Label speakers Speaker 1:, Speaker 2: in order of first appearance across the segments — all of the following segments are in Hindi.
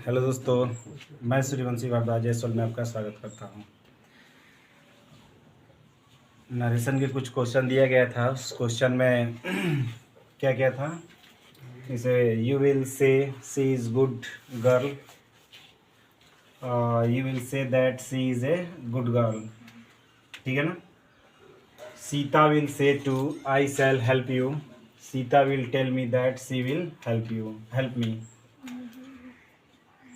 Speaker 1: हेलो दोस्तों, मैं सूर्यवंशी भारद्वाज जयसवाल में आपका स्वागत करता हूँ। नरेशन के कुछ क्वेश्चन दिया गया था। उस क्वेश्चन में क्या क्या था, जैसे you will say she is good girl, you will say that she is a good girl, ठीक है ना। Sita will say to I shall help you, Sita will tell me that she will help me.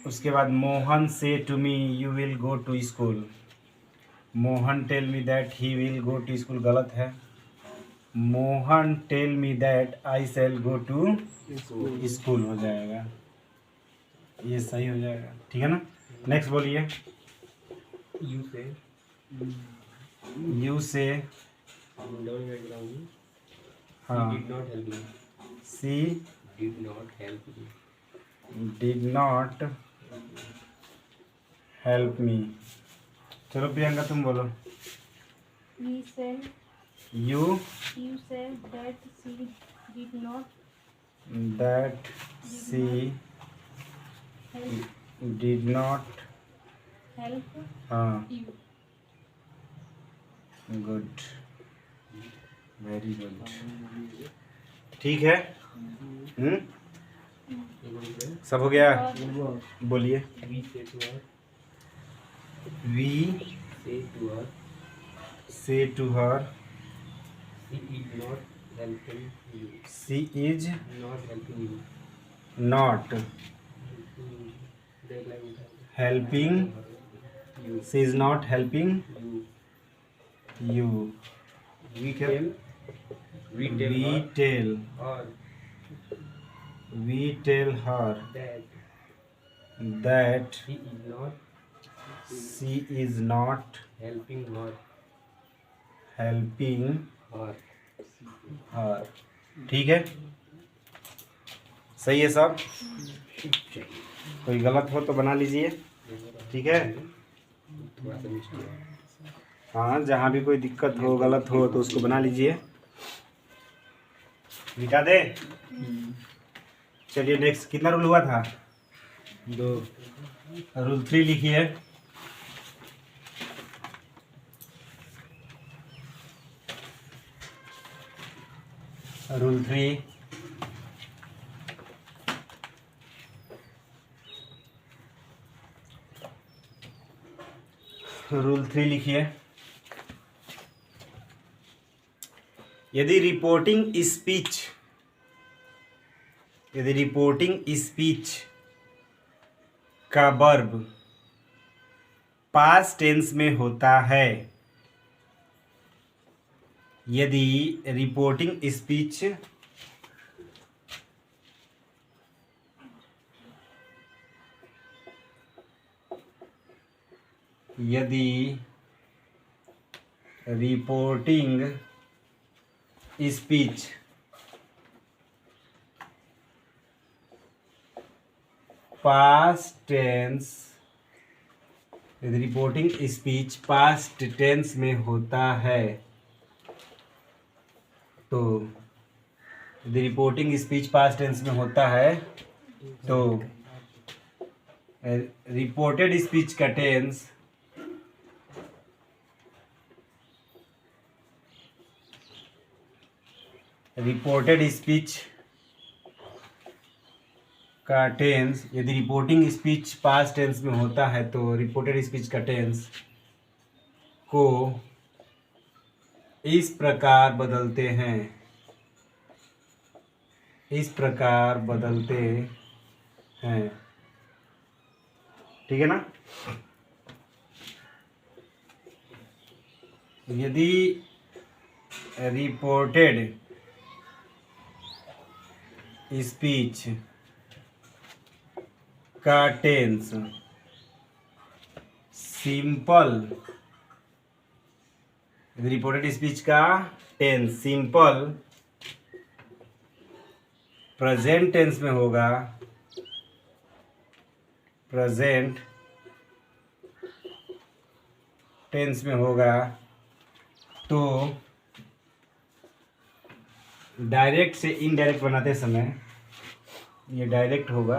Speaker 1: उसके बाद Mohan say to me you will go to school, Mohan tell me that he will go to school, गलत है। Mohan tell me that I shall go to school हो जाएगा, ये सही हो जाएगा, ठीक है ना। नेक्स्ट बोलिए। यू से हाँ, she did not help me. चलो प्रियंका तुम बोलो।
Speaker 2: He said,
Speaker 1: you
Speaker 2: you said that she did not
Speaker 1: that she
Speaker 2: help
Speaker 1: did not हाँ,
Speaker 2: you.
Speaker 1: गुड, वेरी गुड, ठीक है। सब हो गया, बोलिए। We say to her she is not helping, she is not helping you. We tell her that she is not helping her, ठीक है। सही है सब। कोई गलत हो तो बना लीजिए, ठीक है। हाँ, जहाँ भी कोई दिक्कत हो, गलत हो तो उसको बना लीजिए, मिटा दे। चलिए नेक्स्ट, कितना रूल हुआ था? 2। रूल 3 लिखिए। रूल 3, रूल 3 लिखिए। यदि रिपोर्टिंग स्पीच का वर्ब पास्ट टेंस में होता है, यदि reporting speech reporting speech past tense में होता है, तो यदि रिपोर्टिंग स्पीच पास्ट टेंस में होता है तो रिपोर्टेड स्पीच का टेंस यदि रिपोर्टिंग स्पीच पास्ट टेंस में होता है तो रिपोर्टेड स्पीच का टेंस को इस प्रकार बदलते हैं, ठीक है ना। यदि रिपोर्टेड स्पीच का टेंस सिंपल प्रेजेंट टेंस में होगा, तो डायरेक्ट से इनडायरेक्ट बनाते समय ये डायरेक्ट होगा।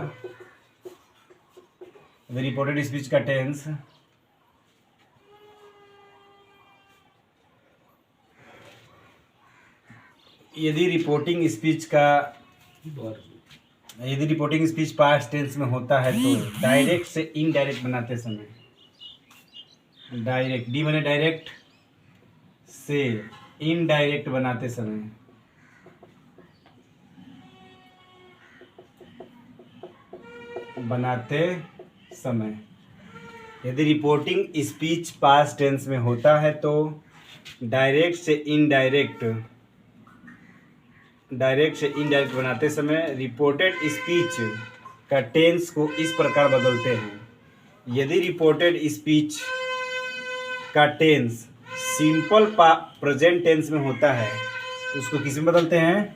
Speaker 1: द रिपोर्टेड स्पीच का टेंस यदि रिपोर्टिंग स्पीच पास्ट टेंस में होता है तो डायरेक्ट से इनडायरेक्ट बनाते समय, डायरेक्ट डी माने डायरेक्ट, से इनडायरेक्ट बनाते समय यदि रिपोर्टिंग स्पीच पास्ट टेंस में होता है तो डायरेक्ट से इनडायरेक्ट बनाते समय रिपोर्टेड स्पीच का टेंस को इस प्रकार बदलते हैं। यदि रिपोर्टेड स्पीच का टेंस सिंपल प्रेजेंट टेंस में होता है तो उसको किस में बदलते हैं?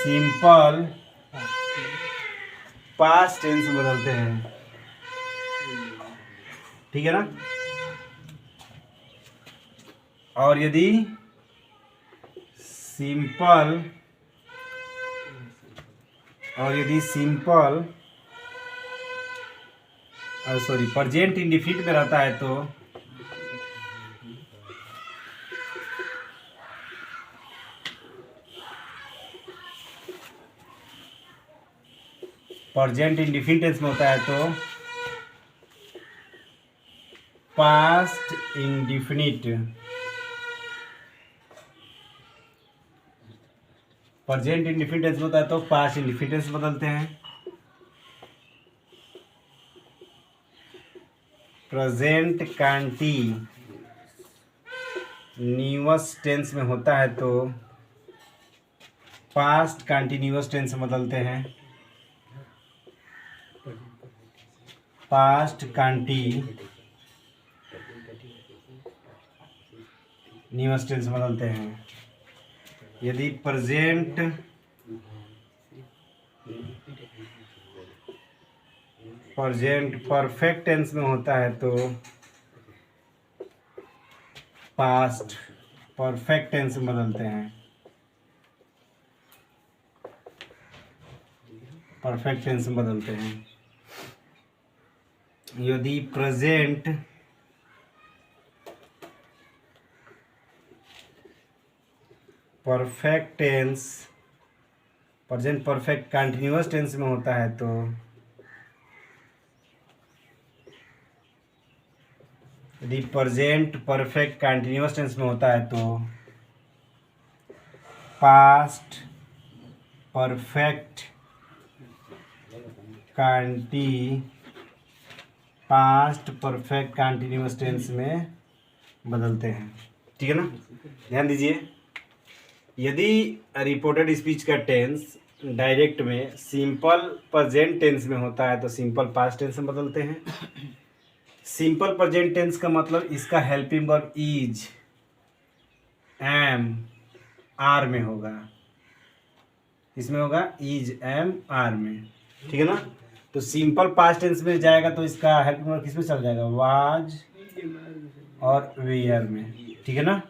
Speaker 1: सिंपल पास्ट टेंस में बदलते हैं। ठीक है ना? और यदि प्रेजेंट इंडिफिनिट में रहता है तो प्रेजेंट इंडिफिनिट टेंस में होता है तो past indefinite, present indefinite tense में होता है तो पास्ट इंडिफिनिट टेंस बदलते हैं। प्रेजेंट कंटीन्यूअस टेंस में होता है तो पास्ट कंटीन्यूअस टेंस में बदलते हैं। पास्ट कंटीन्यूअस टेंस में बदलते हैं। यदि प्रेजेंट परफेक्ट टेंस में होता है तो पास्ट परफेक्ट टेंस में बदलते हैं। परफेक्ट टेंस में बदलते हैं। यदि प्रेजेंट परफेक्ट कंटीन्यूअस टेंस में होता है तो यदि प्रेजेंट परफेक्ट कंटीन्यूअस टेंस में होता है तो पास्ट परफेक्ट कंटीन्यूअस टेंस में बदलते हैं। ठीक है ना? ध्यान दीजिए, यदि रिपोर्टेड स्पीच का टेंस डायरेक्ट में सिंपल प्रेजेंट टेंस में होता है तो सिंपल पास्ट टेंस में बदलते हैं। सिंपल प्रेजेंट टेंस का मतलब इसका helping verb is, am, are में होगा। इसमें होगा इज, एम, आर में। ठीक है ना? तो सिंपल पास्ट टेंस में जाएगा तो इसका हेल्पिंग वर्ब किस में चल जाएगा? वाज और वेयर में। ठीक है ना?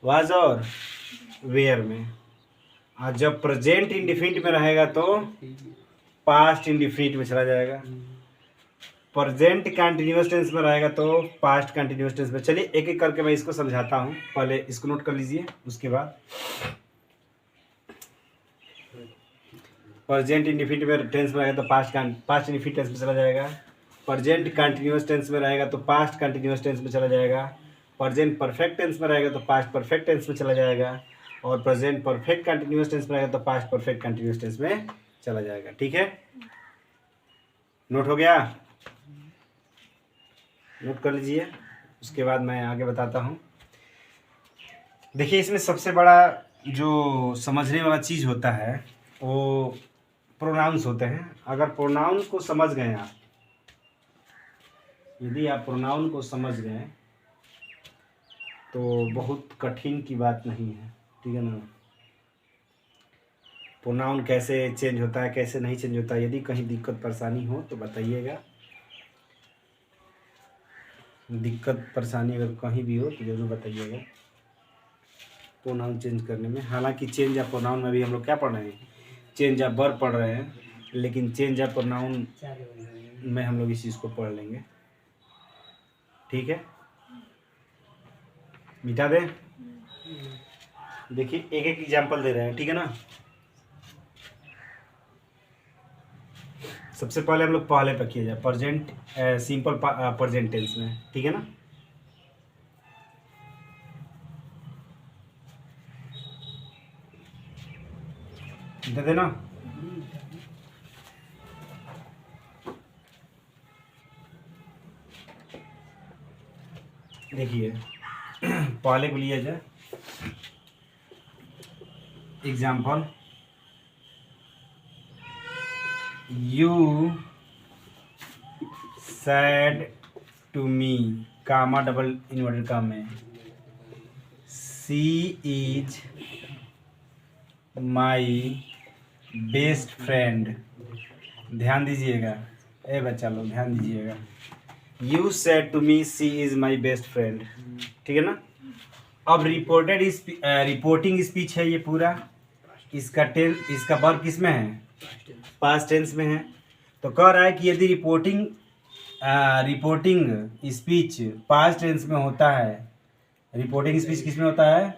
Speaker 1: वाज और वेयर में। और जब प्रेजेंट इंडिफिनिट में रहेगा तो पास्ट इंडिफिनिट में चला जाएगा। प्रेजेंट कंटीन्यूअस टेंस में रहेगा तो पास्ट कंटीन्यूअस टेंस में। चलिए एक एक करके मैं इसको समझाता हूँ, पहले इसको नोट कर लीजिए। उसके बाद प्रेजेंट इंडिफिनिट में टेंस में रहेगा तो पास्ट इंडिफिनिट टेंस में चला जाएगा। प्रेजेंट कंटीन्यूअस टेंस में रहेगा तो पास्ट कंटीन्यूअस टेंस में चला जाएगा। प्रेजेंट परफेक्ट टेंस में रहेगा तो पास्ट परफेक्ट टेंस में चला जाएगा। और प्रेजेंट परफेक्ट कंटीन्यूअस टेंस में रहेगा तो पास्ट परफेक्ट कंटीन्यूअस टेंस में चला जाएगा। ठीक है? नोट हो गया? नोट कर लीजिए। उसके बाद मैं आगे बताता हूँ। देखिए, इसमें सबसे बड़ा जो समझने वाला चीज़ होता है वो प्रोनाउंस होते हैं। अगर प्रोनाउंस को समझ गए आप, यदि आप प्रोनाउन को समझ गए तो बहुत कठिन की बात नहीं है। ठीक है ना? प्रोनाउन कैसे चेंज होता है, कैसे नहीं चेंज होता है, यदि कहीं दिक्कत परेशानी हो तो बताइएगा। दिक्कत परेशानी अगर कहीं भी हो तो ज़रूर बताइएगा। प्रोनाउन चेंज करने में। हालांकि चेंज ऑफ प्रोनाउन में भी हम लोग क्या पढ़ रहे हैं, चेंज ऑफ वर्ब पढ़ रहे हैं, लेकिन चेंज ऑफ प्रोनाउन में हम लोग इस चीज़ को पढ़ लेंगे। ठीक है, मिटा दें। देखिए एक एक एग्जाम्पल दे रहे हैं, ठीक है ना। सबसे पहले हम लोग पहले पे किया जाए, प्रेजेंट सिंपल प्रेजेंट टेंस में, ठीक है ना। दे देना। देखिए पहले को लिया जाए example, you said to me, comma double inverted comma में, she is my best friend. ध्यान दीजिएगा, ए बच्चा लोग ध्यान दीजिएगा। You said to me she is my best friend, ठीक है ना। अब रिपोर्टिंग स्पीच है ये पूरा, इसका वर्ब किस में है, पास्ट टेंस में है। तो कह रहा है कि यदि रिपोर्टिंग स्पीच पास्ट टेंस में होता है, रिपोर्टिंग स्पीच किस में होता है,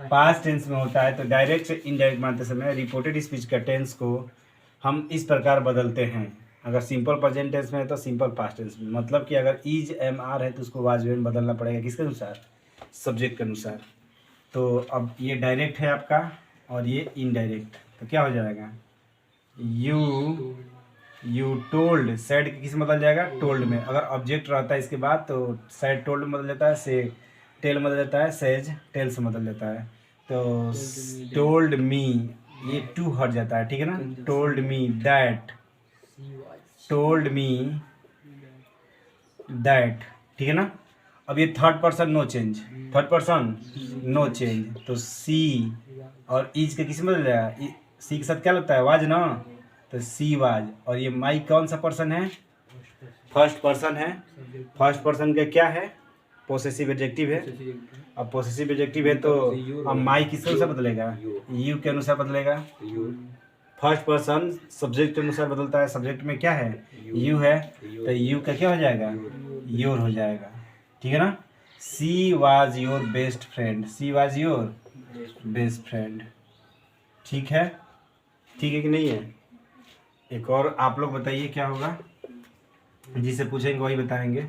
Speaker 1: पास्ट टेंस में होता है, तो डायरेक्ट से इनडायरेक्ट मानते समय रिपोर्टेड स्पीच का टेंस को हम इस प्रकार बदलते हैं। अगर सिंपल प्रेजेंट टेंस में है तो सिंपल पास्ट टेंस में, मतलब कि अगर इज एम आर है तो उसको वाज वेन बदलना पड़ेगा, किसके अनुसार, सब्जेक्ट के अनुसार। तो अब ये डायरेक्ट है आपका और ये इनडायरेक्ट, तो क्या हो जाएगा, यू टोल्ड, सैड किस में बदल जाएगा, टोल्ड में। अगर ऑब्जेक्ट रहता है इसके बाद तो सैड टोल्ड में बदल जाता है, से टेल बदल जाता है, सेज टेल से बदल जाता है। तो टोल्ड मी, ये टू हट जाता है, ठीक है ना। Told me that, told me that, ठीक है ना। अब ये third person no change, third person no change, तो सी और इज के किस में बदल जाएगा, सी के साथ क्या लगता है, वाज ना, तो सी वाज। और ये माई कौन सा पर्सन है, फर्स्ट पर्सन है। फर्स्ट पर्सन का क्या है, पोसेसिव एडजेक्टिव है। अब पोसेसिव एडजेक्टिव है तो अब माई किसके अनुसार बदलेगा, यू के अनुसार बदलेगा। फर्स्ट पर्सन सब्जेक्ट के अनुसार बदलता है, सब्जेक्ट में क्या है, यू है, तो यू का क्या हो जाएगा, योर हो जाएगा, ठीक है ना। She was your best friend, she was your best friend, ठीक है, ठीक है कि नहीं है। एक और आप लोग बताइए क्या होगा, जिसे पूछेंगे वही बताएंगे।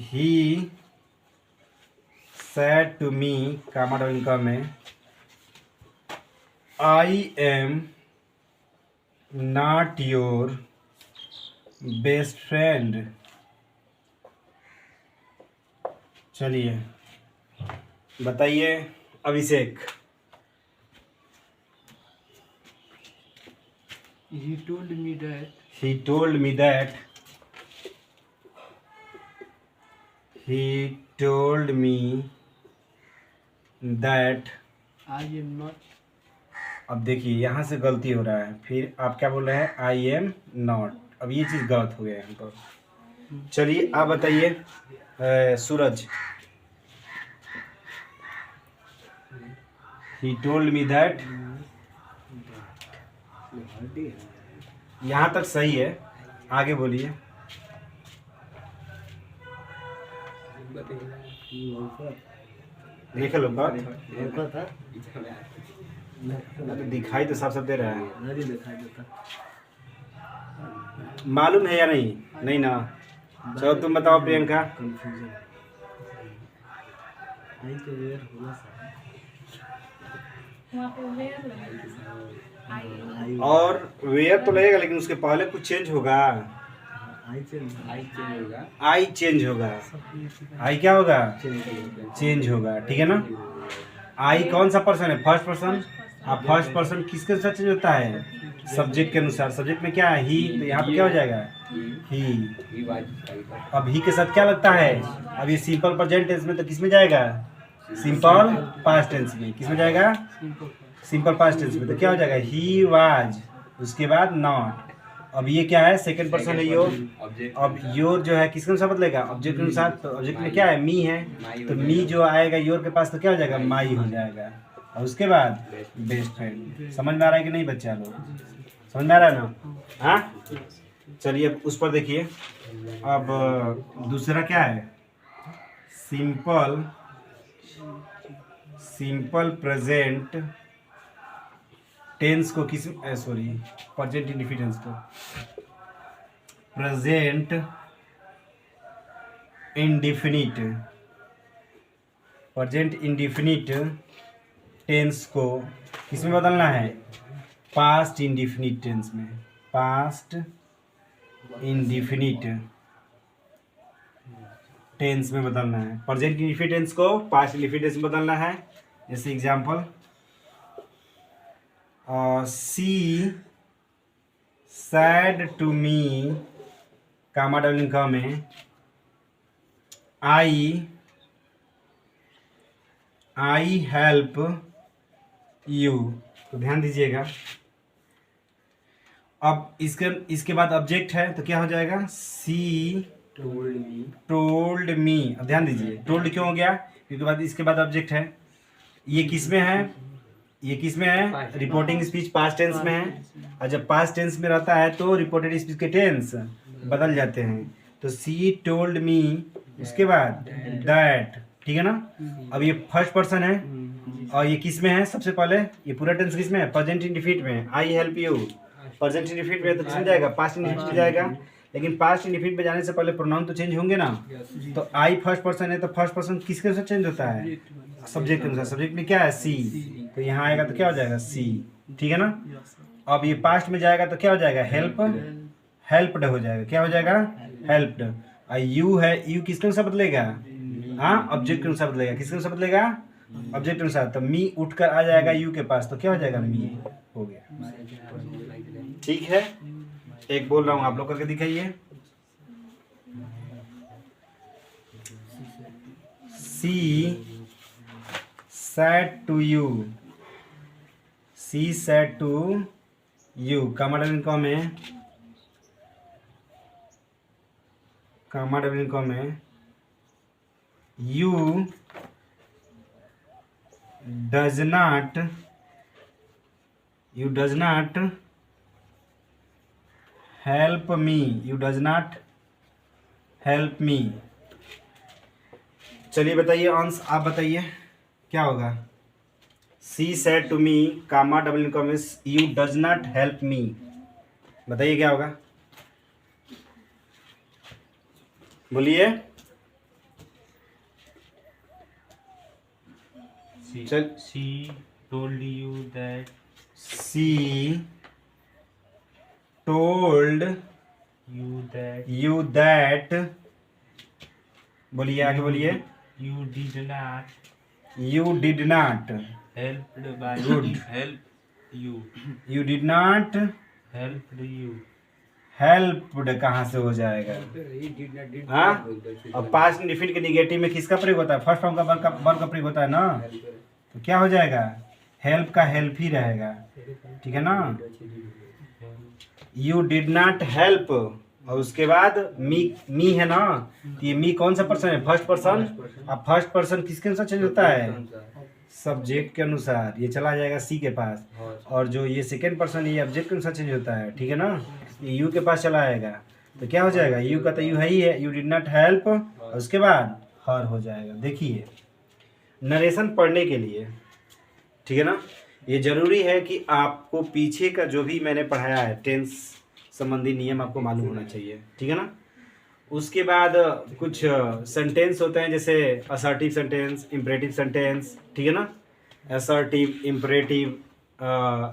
Speaker 1: He said to me, comma double इनका में, I am not your best friend। चलिए बताइए अभिषेक।
Speaker 3: He told me that
Speaker 1: He told me that
Speaker 3: I am not.
Speaker 1: अब देखिए यहाँ से गलती हो रहा है, फिर आप क्या बोल रहे हैं, आई एम नॉट। अब ये चीज़ गलत हो गया है यहाँ पर। चलिए आप बताइए सूरज। He told me that, यहाँ तक सही है, आगे बोलिए। देख लो बात, दिखाई तो साफ साफ दे रहा है, मालूम है या नहीं, नहीं ना। चलो तुम बताओ प्रियंका।
Speaker 2: वहाँ पे वेयर लगेगा, आई
Speaker 1: और वेयर तो लगेगा, लेकिन उसके पहले कुछ चेंज होगा, आई चेंज होगा, आई क्या होगा, चेंज होगा, ठीक है ना। आई कौन सा पर्सन है, फर्स्ट पर्सन। अब फर्स्ट पर्सन किसके साथ चेंज होता है, सब्जेक्ट के अनुसार। सब्जेक्ट में क्या है, ही, तो यहाँ पे क्या हो जाएगा, ही। अब ही के साथ क्या लगता है, अब ये सिंपल प्रेजेंट टेंस में तो किस में जाएगा, सिंपल पास्ट टेंस में। किस में जाएगा, सिंपल पास्ट टेंस में, तो क्या हो जाएगा, ही वाज, उसके बाद नॉट। अब ये क्या है, सेकंड पर्सन है योर। अब योर जो है किसके अनुसार बदलेगा, ऑब्जेक्ट के अनुसार। तो ऑब्जेक्ट में क्या है, मी है, तो मी जो आएगा योर के पास तो क्या हो जाएगा, माई हो जाएगा। और उसके बाद बेस्ट फ्रेंड। समझ में आ रहा है कि नहीं बच्चा लोग, समझ में आ रहा है ना? हाँ, चलिए उस पर देखिए। अब दूसरा क्या है, सिंपल प्रेजेंट टेंस को किस, सॉरी प्रेजेंट इंडिफिनिट को, प्रेजेंट इंडिफिनिट टेंस को किस में बदलना है, पास्ट इंडिफिनिट टेंस में। पास्ट इंडिफिनिट टेंस में बदलना है। प्रेजेंट इंडिफिनिट टेंस को पास्ट इंडिफिनिट टेंस में बदलना है। जैसे example, she said to me, comma doubling का में, आई हेल्प यू। तो ध्यान दीजिएगा, अब इसके बाद ऑब्जेक्ट है तो क्या हो जाएगा, सी टोल्ड मी। अब ध्यान दीजिए, टोल्ड क्यों हो गया, क्योंकि बाद इसके बाद ऑब्जेक्ट है। ये किस में है, ये किस में है, रिपोर्टिंग स्पीच पास्ट टेंस में है। और जब पास्ट टेंस में रहता है तो रिपोर्टेड स्पीच के टेंस बदल जाते हैं। तो सी टोल्ड मी, उसके बाद दैट, ठीक है ना। अब ये फर्स्ट पर्सन है और ये किस में है, सबसे पहले ये पूरा टेंस किस में है, प्रेजेंट इंडिफिनिट में। I help you present indefinite में, तो किस में जाएगा, पास्ट इंडिफिनिट में जाएगा। लेकिन पास्ट इंडिफिनिट में जाने से पहले प्रोनाउन तो चेंज होंगे ना। तो आई फर्स्ट पर्सन है तो फर्स्ट पर्सन किसके अनुसार चेंज होता है, सब्जेक्ट के अनुसार। सब्जेक्ट में क्या है, सी, तो यहाँ आएगा तो क्या हो जाएगा, सी, ठीक है ना। अब ये पास्ट में जाएगा तो क्या हो जाएगा, हेल्प्ड हो जाएगा। क्या हो जाएगा, हेल्प्ड। यू है, यू किसके अनुसार बदलेगा, हाँ ऑब्जेक्ट के अनुसार बदलेगा। किसके अनुसार बदलेगा, ऑब्जेक्ट के अनुसार। तो मी उठकर आ जाएगा यू के पास, तो क्या हो जाएगा, मी हो गया। ठीक है, एक बोल रहा हूँ, आप लोग करके दिखाइए। She said to you, she said to you, comma double में, कामा डबल में, you does not help me, you does not help me. चलिए बताइए अंश, आप बताइए क्या होगा। She said to me, comma double में, you does not help me. बताइए क्या होगा, बोलिए। चल,
Speaker 4: She told you that
Speaker 1: she told you that, बोलिए आगे बोलिए।
Speaker 4: you did not
Speaker 1: you did not,
Speaker 4: helped by
Speaker 1: Good.
Speaker 4: help you
Speaker 1: you did not
Speaker 4: helped you
Speaker 1: helped, कहाँ से हो जाएगा, हाँ। और पास्ट इंडिफिनिट के निगेटिव में किसका प्रयोग होता है, फर्स्ट फॉर्म का वर्ब का प्रयोग होता है ना। तो क्या हो जाएगा, हेल्प का हेल्प ही रहेगा, ठीक है ना। यू डिड नॉट हेल्प, और उसके बाद मी है ना, तो ये मी कौन सा पर्सन है, फर्स्ट पर्सन। अब फर्स्ट पर्सन किसके अनुसार चेंज होता है, सब्जेक्ट के अनुसार। ये चला जाएगा सी के पास। और जो ये सेकेंड पर्सन ये ऑब्जेक्ट के अनुसार चेंज होता है, ठीक है ना। ये यू के पास चला आएगा तो क्या हो जाएगा, यू का तो यू है ही है, यू डिड नॉट हेल्प, और उसके बाद हर हो जाएगा। देखिए नरेशन पढ़ने के लिए, ठीक है ना, ये जरूरी है कि आपको पीछे का जो भी मैंने पढ़ाया है टेंस संबंधी नियम आपको मालूम होना चाहिए, ठीक है ना। उसके बाद कुछ सेंटेंस होते हैं, जैसे असर्टिव सेंटेंस, इम्परेटिव सेंटेंस, ठीक है ना। Assertive, imperative,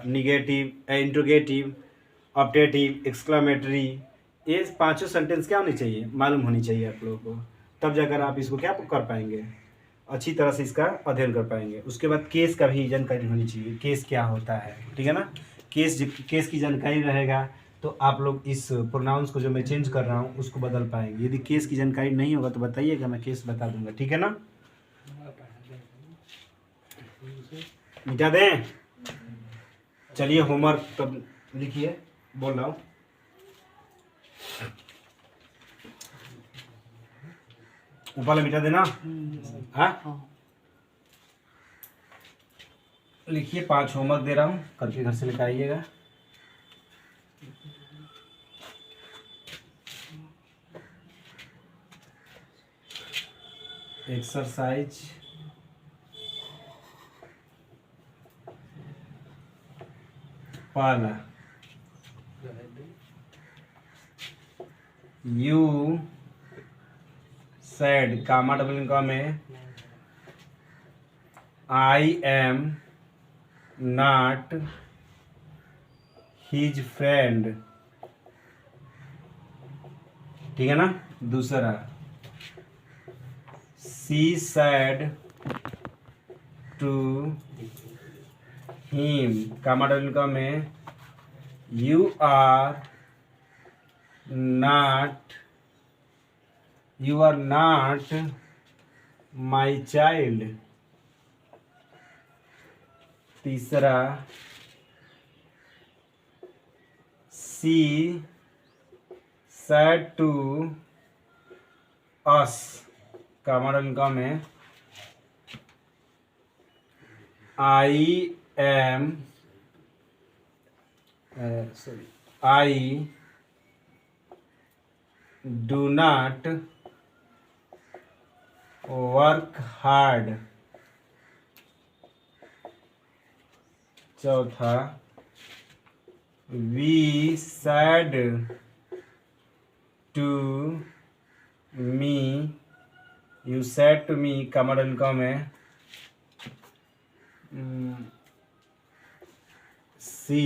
Speaker 1: negative, interrogative, optative, exclamatory, ये पांचों सेंटेंस क्या होनी चाहिए, मालूम होनी चाहिए आप लोगों को। तब जाकर आप इसको क्या कर पाएंगे, अच्छी तरह से इसका अध्ययन कर पाएंगे। उसके बाद केस का भी जानकारी होनी चाहिए, केस क्या होता है, ठीक है ना। केस की जानकारी रहेगा तो आप लोग इस प्रोनाउंस को जो मैं चेंज कर रहा हूँ उसको बदल पाएंगे। यदि केस की जानकारी नहीं होगा तो बताइएगा, मैं केस बता दूंगा, ठीक है ना। मिटा दें, चलिए होमवर्क तब लिखिए, बोल रहा हूँ। ऊपर वाला मिटा देना। हाँ,
Speaker 3: हाँ।
Speaker 1: लिखिए 5 होमवर्क दे रहा हूँ, करके घर से लेकर आइएगा। एक्सरसाइज पहला, यू said कामा डबल इनका में I am not his friend, ठीक है ना। दूसरा, she said to him comma double इनका में you are not my child। तीसरा, she said to us comma double इनका में I do not work hard। चौथा, we said to me you said to me comma double इनका में she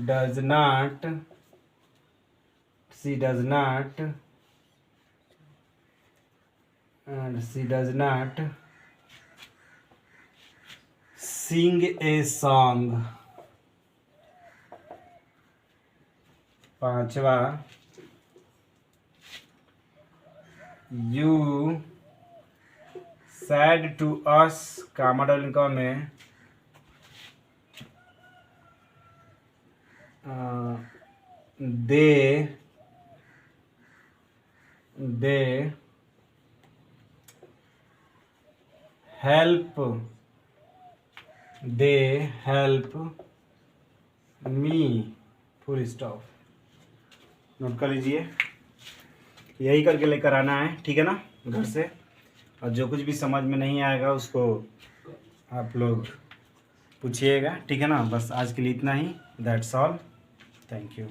Speaker 1: does not sing a song। पांचवा, you said to us comma double इनका में they help me full stop. Note कर लीजिए, यही करके लेकर आना है, ठीक है ना, घर से। और जो कुछ भी समझ में नहीं आएगा उसको आप लोग पूछिएगा, ठीक है ना। बस आज के लिए इतना ही, दैट्स ऑल, थैंक यू।